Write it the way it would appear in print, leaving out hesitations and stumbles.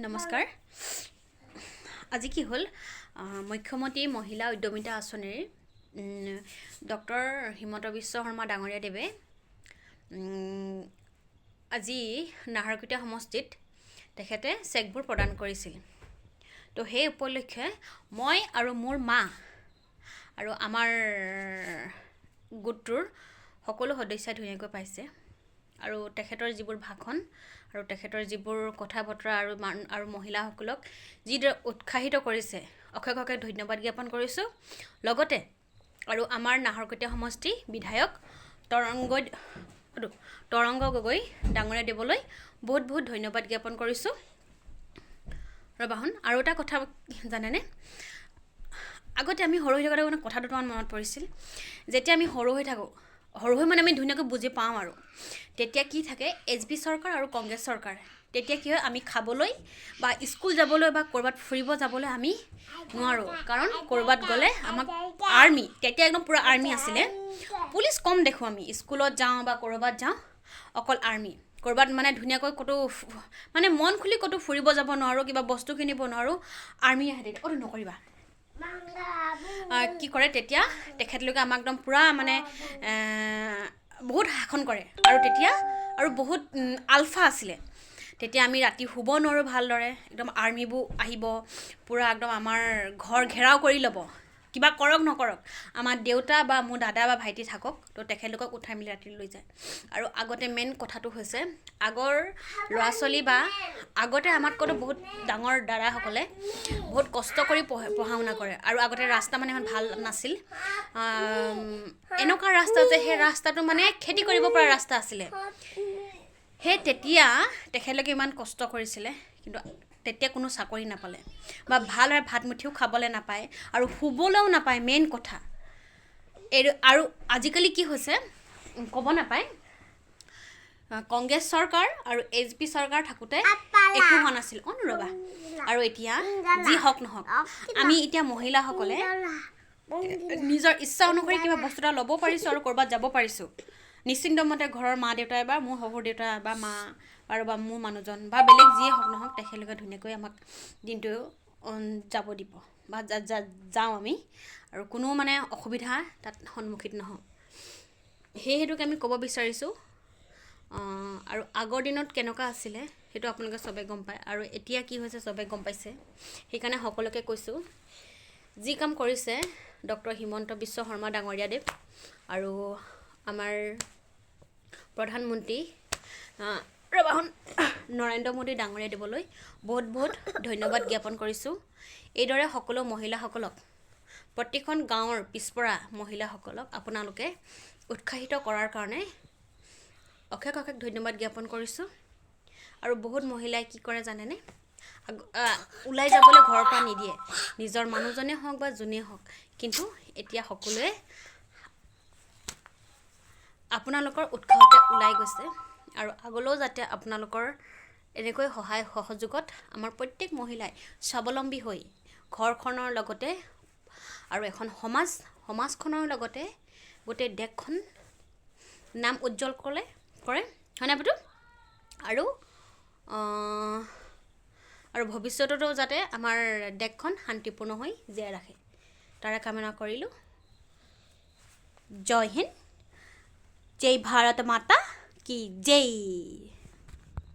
নমস্কাৰ। আজি কি হ'ল মুখ্যমন্ত্ৰী মহিলা উদ্যমিতা আঁচনিৰ ডক্টৰ হিমন্ত বিশ্ব শৰ্মা ডাঙৰীয়াদেৱে আজি নাহৰকটীয়া সমষ্টিত তেখেতে চেকবোৰ প্ৰদান কৰিছিল। তো সেই উপলক্ষে মই আৰু মোৰ মা আৰু আমাৰ গোটটোৰ সকলো সদস্যই ধুনীয়াকৈ পাইছে। আৰু তেখেতৰ যিবোৰ ভাষণ আৰু তেখেতৰ যিবোৰ কথা বতৰা আৰু মহিলাসকলক যিদৰে উৎসাহিত কৰিছে, অশেষ অশেষ ধন্যবাদ জ্ঞাপন কৰিছোঁ। লগতে আৰু আমাৰ নাহৰকটীয়া সমষ্টি বিধায়ক তৰংগ গগৈ ডাঙৰীয়া দেৱলৈ বহুত বহুত ধন্যবাদ জ্ঞাপন কৰিছোঁ। ৰবাহন আৰু এটা কথা জানেনে, আগতে আমি সৰু হৈ থাকোঁতে মানে কথা দুটামান মনত পৰিছিল। যেতিয়া আমি সৰু হৈ মানে আমি ধুনীয়াকৈ বুজি পাওঁ আৰু তেতিয়া কি থাকে, SB চৰকাৰ আৰু কংগ্ৰেছ চৰকাৰ। তেতিয়া কি হয়, আমি খাবলৈ বা স্কুল যাবলৈ বা ক'ৰবাত ফুৰিব যাবলৈ আমি নোৱাৰোঁ, কাৰণ ক'ৰবাত গ'লে আমাক আৰ্মি, তেতিয়া একদম পূৰা আৰ্মি আছিলে। পুলিচ কম দেখোঁ, আমি স্কুলত যাওঁ বা ক'ৰবাত যাওঁ অকল আৰ্মি। ক'ৰবাত মানে ধুনীয়াকৈ ক'তো মানে মন খুলি ক'তো ফুৰিব যাব নোৱাৰোঁ, কিবা বস্তু কিনিব নোৱাৰোঁ, আৰ্মি আহে। তেতিয়া নকৰিবা কি কৰে, তেতিয়া তেখেতলোকে আমাক একদম পূৰা মানে বহুত শাসন কৰে। আৰু তেতিয়া আৰু বহুত আলফা আছিলে। তেতিয়া আমি ৰাতি শুব নোৱাৰোঁ ভালদৰে, একদম আৰ্মিবোৰ আহিব পূৰা একদম আমাৰ ঘৰ ঘেৰাও কৰি ল'ব। কিবা কৰক নকৰক, আমাৰ দেউতা বা মোৰ দাদা বা ভাইটি থাকক, তো তেখেতলোকক উঠাই মেলি ৰাতি লৈ যায়। আৰু আগতে মেইন কথাটো হৈছে, আগৰ ল'ৰা ছোৱালী বা আগতে আমাতকৈতো বহুত ডাঙৰ দাদাসকলে বহুত কষ্ট কৰি পঢ়া শুনা কৰে। আৰু আগতে ৰাস্তা মানে ইমান ভাল নাছিল, এনেকুৱা ৰাস্তা যে সেই ৰাস্তাটো মানে খেতি কৰিব পৰা ৰাস্তা আছিলে। সেই তেতিয়া তেখেতলোকে ইমান কষ্ট কৰিছিলে, কিন্তু তেতিয়া কোনো চাকৰি নাপালে বা ভালদৰে ভাত মুঠিও খাবলৈ নাপায় আৰু শুবলৈও নাপায়। মেইন কথা আৰু আজিকালি কি হৈছে ক'ব নাপায়, কংগ্ৰেছ চৰকাৰ আৰু SB চৰকাৰ থাকোঁতে একো হোৱা নাছিল। ৰ'বা। আৰু এতিয়া যি হওক নহওক, আমি এতিয়া মহিলাসকলে নিজৰ ইচ্ছা অনুসৰি কিবা বস্তু এটা ল'ব পাৰিছোঁ আৰু ক'ৰবাত যাব পাৰিছোঁ নিশ্চিন্তমতে। ঘৰৰ মা দেউতাই বা মোৰ শহুৰ দেউতা বা মা আৰু বা মোৰ মানুহজন বা বেলেগ যিয়ে হওক নহওক, তেখেতলোকে ধুনীয়াকৈ আমাক দিনটো যাব দিব বা যাওঁ আমি, আৰু কোনো মানে অসুবিধা তাত সন্মুখীন নহওঁ। সেই হেতুকে আমি ক'ব বিচাৰিছোঁ। আৰু আগৰ দিনত কেনেকুৱা আছিলে সেইটো আপোনালোকে চবেই গম পায়, আৰু এতিয়া কি হৈছে চবেই গম পাইছে। সেইকাৰণে সকলোকে কৈছোঁ, যি কাম কৰিছে ডক্টৰ হিমন্ত বিশ্ব শৰ্মা ডাঙৰীয়াদেৱ আৰু আমাৰ প্ৰধানমন্ত্ৰী নৰেন্দ্ৰ মোদী ডাঙৰীয়া দেৱলৈ বহুত বহুত ধন্যবাদ জ্ঞাপন কৰিছোঁ। এইদৰে সকলো মহিলাসকলক, প্ৰতিখন গাঁৱৰ পিছপৰা মহিলাসকলক আপোনালোকে উৎসাহিত কৰাৰ কাৰণে অশেষ অশেষ ধন্যবাদ জ্ঞাপন কৰিছোঁ। আৰু বহুত মহিলাই কি কৰে জানেনে, ওলাই যাবলৈ ঘৰৰ পৰা নিদিয়ে, নিজৰ মানুহজনেই হওক বা যোনেই হওক। কিন্তু এতিয়া সকলোৱে আপোনালোকৰ উৎসাহতে ওলাই গৈছে, আৰু আগলৈও যাতে আপোনালোকৰ এনেকৈ সহায় সহযোগত আমাৰ প্ৰত্যেক মহিলাই স্বাৱলম্বী হৈ ঘৰখনৰ লগতে আৰু এখন সমাজখনৰ লগতে গোটেই দেশখন নাম উজ্জ্বল কৰে, হয়নে বটো? আৰু ভৱিষ্যততো যাতে আমাৰ দেশখন শান্তিপূৰ্ণ হৈ জীয়াই ৰাখে, তাৰে কামনা কৰিলোঁ। জয় হিন্দ, জয় ভাৰত মাতা কি জয়।